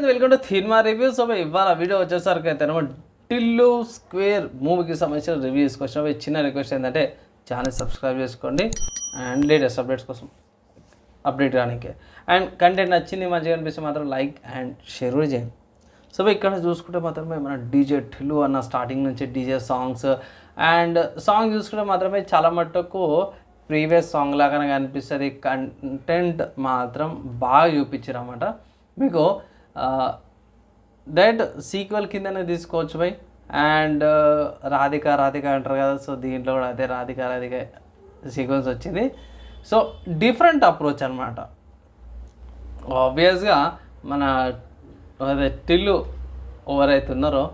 Welcome to cinema reviews. So ఇవాళ video వచ్చేసరికి అయితే టిల్లు స్క్వేర్ మూవీకి సంబంధించిన రివ్యూ తీసుకొచ్చిన చిన్న రిక్వెస్ట్ ఏంటంటే ఛానల్ సబ్స్క్రైబ్ చేసుకోండి అండ్ లేటెస్ట్ అప్డేట్స్ కోసం అప్డేట్ రానికి అండ్ కంటెంట్ నచ్చింది మంచిగా అనిపిస్తే మాత్రం లైక్ అండ్ షేర్ కూడా చేయండి. సో ఇక్కడ చూసుకుంటే మాత్రమే మన డీజే టిల్లు అన్న స్టార్టింగ్ నుంచి డీజే సాంగ్స్ అండ్ సాంగ్ చూసుకుంటే మాత్రమే చాలా మట్టుకు ప్రీవియస్ సాంగ్ లాగానే కనిపిస్తుంది. కంటెంట్ మాత్రం బాగా చూపించారు అన్నమాట. మీకు డైరెక్ట్ సీక్వెల్ కిందనే తీసుకోవచ్చు బై. అండ్ రాధిక అంటారు కదా, సో దీంట్లో కూడా అదే రాధిక సీక్వెన్స్ వచ్చింది. సో డిఫరెంట్ అప్రోచ్ అనమాట. ఆబ్వియస్గా మన అదే టిల్లు ఎవరైతే ఉన్నారో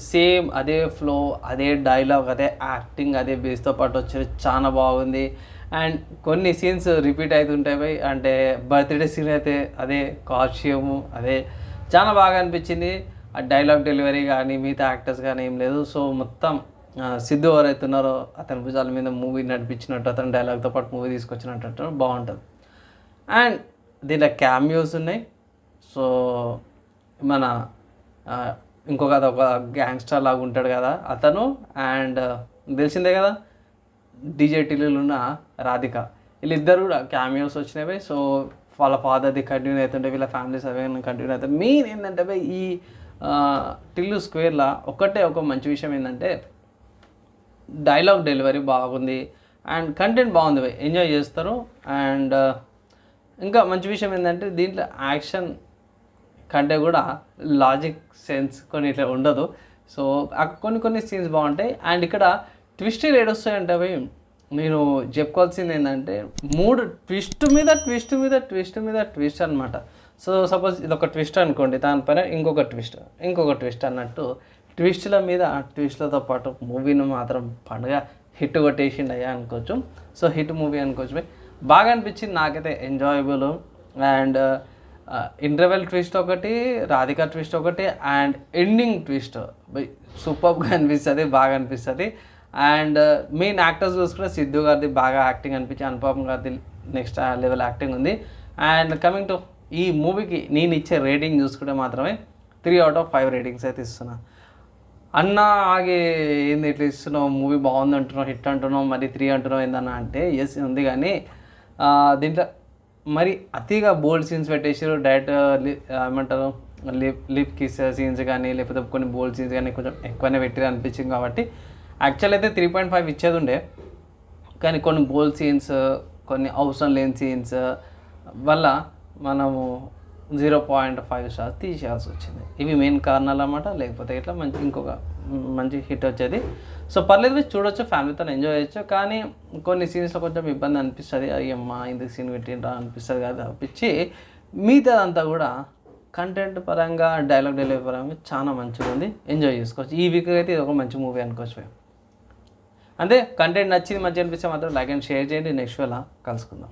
సేమ్ అదే ఫ్లో, అదే డైలాగ్, అదే యాక్టింగ్, అదే బేస్తో పాటు వచ్చేది చాలా బాగుంది. అండ్ కొన్ని సీన్స్ రిపీట్ అవుతుంటాయి బై. అంటే బర్త్డే సీన్ అయితే అదే కాస్ట్యూము అదే చాలా బాగా అనిపించింది. ఆ డైలాగ్ డెలివరీ కానీ మిగతా యాక్టర్స్ కానీ ఏం లేదు. సో మొత్తం సిద్ధు ఎవరైతే ఉన్నారో అతని భుజాల మీద మూవీ నడిపించినట్టు, అతని డైలాగ్తో పాటు మూవీ తీసుకొచ్చినట్టు బాగుంటుంది. అండ్ దీంట్లో క్యామియోస్ ఉన్నాయి. సో మన ఇంకొక ఒక గ్యాంగ్స్టర్ లాగా ఉంటాడు కదా అతను, అండ్ తెలిసిందే కదా డీజే టిల్లులో ఉన్న రాధిక, వీళ్ళిద్దరు కూడా క్యామియోస్ వచ్చినవి. సో వాళ్ళ ఫాదర్ది కంటిన్యూ అవుతుంటే వీళ్ళ ఫ్యామిలీస్ అవే కంటిన్యూ అవుతాయి. మెయిన్ ఏంటంటే ఈ టిల్లు స్క్వేర్లో ఒక మంచి విషయం ఏంటంటే డైలాగ్ డెలివరీ బాగుంది అండ్ కంటెంట్ బాగుంది బై, ఎంజాయ్ చేస్తారు. అండ్ ఇంకా మంచి విషయం ఏంటంటే దీంట్లో యాక్షన్ కంటే కూడా లాజిక్ సెన్స్ కొన్ని ఇట్లా ఉండదు. సో కొన్ని సీన్స్ బాగుంటాయి. అండ్ ఇక్కడ ట్విస్టులు ఏడొస్తాయంటే అవి నేను చెప్పుకోవాల్సింది ఏంటంటే 3 ట్విస్ట్ అనమాట. సో సపోజ్ ఇది ఒక ట్విస్ట్ అనుకోండి, దానిపైన ఇంకొక ట్విస్ట్ అన్నట్టు ట్విస్టుల మీద ట్విస్టులతో పాటు మూవీని మాత్రం పండుగ హిట్ కొట్టేసిండు అయ్యా అనుకోవచ్చు. సో హిట్ మూవీ అనుకోవచ్చు. బాగా అనిపించింది నాకైతే, ఎంజాయబుల్. అండ్ ఇంటర్వెల్ ట్విస్ట్ ఒకటి, రాధిక ట్విస్ట్ ఒకటి, అండ్ ఎండింగ్ ట్విస్ట్ సూపర్గా అనిపిస్తుంది, బాగా అనిపిస్తుంది. అండ్ మెయిన్ యాక్టర్స్ చూసుకుంటే సిద్ధు గారిది బాగా యాక్టింగ్ అనిపించి, అనుపమ్ గారిది నెక్స్ట్ లెవెల్ యాక్టింగ్ ఉంది. అండ్ కమింగ్ టు ఈ మూవీకి నేను ఇచ్చే రేటింగ్ చూసుకుంటే మాత్రమే 3/5 రేటింగ్స్ అయితే ఇస్తున్నా. అన్న ఆగే ఏంది ఇట్లా ఇస్తున్నావు, మూవీ బాగుంది అంటున్నావు, హిట్ అంటున్నావు, మరి 3 అంటున్నావు ఏందన్నా అంటే ఎస్ ఉంది. కానీ దీంట్లో మరి అతిగా బోల్డ్ సీన్స్ పెట్టేసారు. డైరెక్ట్ ఏమంటారు లిప్ కిస్ సీన్స్ కానీ లేకపోతే కొన్ని బోల్డ్ సీన్స్ కానీ కొంచెం ఎక్కువనే పెట్టిరు అనిపించింది. కాబట్టి యాక్చువల్ అయితే 3.5 ఇచ్చేది ఉండే, కానీ కొన్ని బోల్డ్ సీన్స్, కొన్ని అవసరం లేని సీన్స్ వల్ల మనము 0.5 స్టార్స్ తీసేయాల్సి వచ్చింది. ఇవి మెయిన్ కారణాలు అన్నమాట. లేకపోతే ఇట్లా ఇంకొక మంచి హిట్ వచ్చేది. సో పర్లేదు, చూడొచ్చు, ఫ్యామిలీతో ఎంజాయ్ చేయొచ్చు. కానీ కొన్ని సీన్స్లో కొంచెం ఇబ్బంది అనిపిస్తుంది. అయ్యమ్మ ఇందుకు సీన్ పెట్టిండ్రా అనిపిస్తుంది కదా అనిపించి, మిగతాదంతా కూడా కంటెంట్ పరంగా డైలాగ్ డెలివరీ పరంగా చాలా మంచిగా ఉంది, ఎంజాయ్ చేసుకోవచ్చు. ఈ వీక్ అయితే ఇది ఒక మంచి మూవీ అనుకోవచ్చు. అంతే, కంటెంట్ నచ్చింది మంచిగా అనిపిస్తే మాత్రం లైక్ అండ్ షేర్ చేయండి. నెక్స్ట్ వేళ కలుసుకుందాం.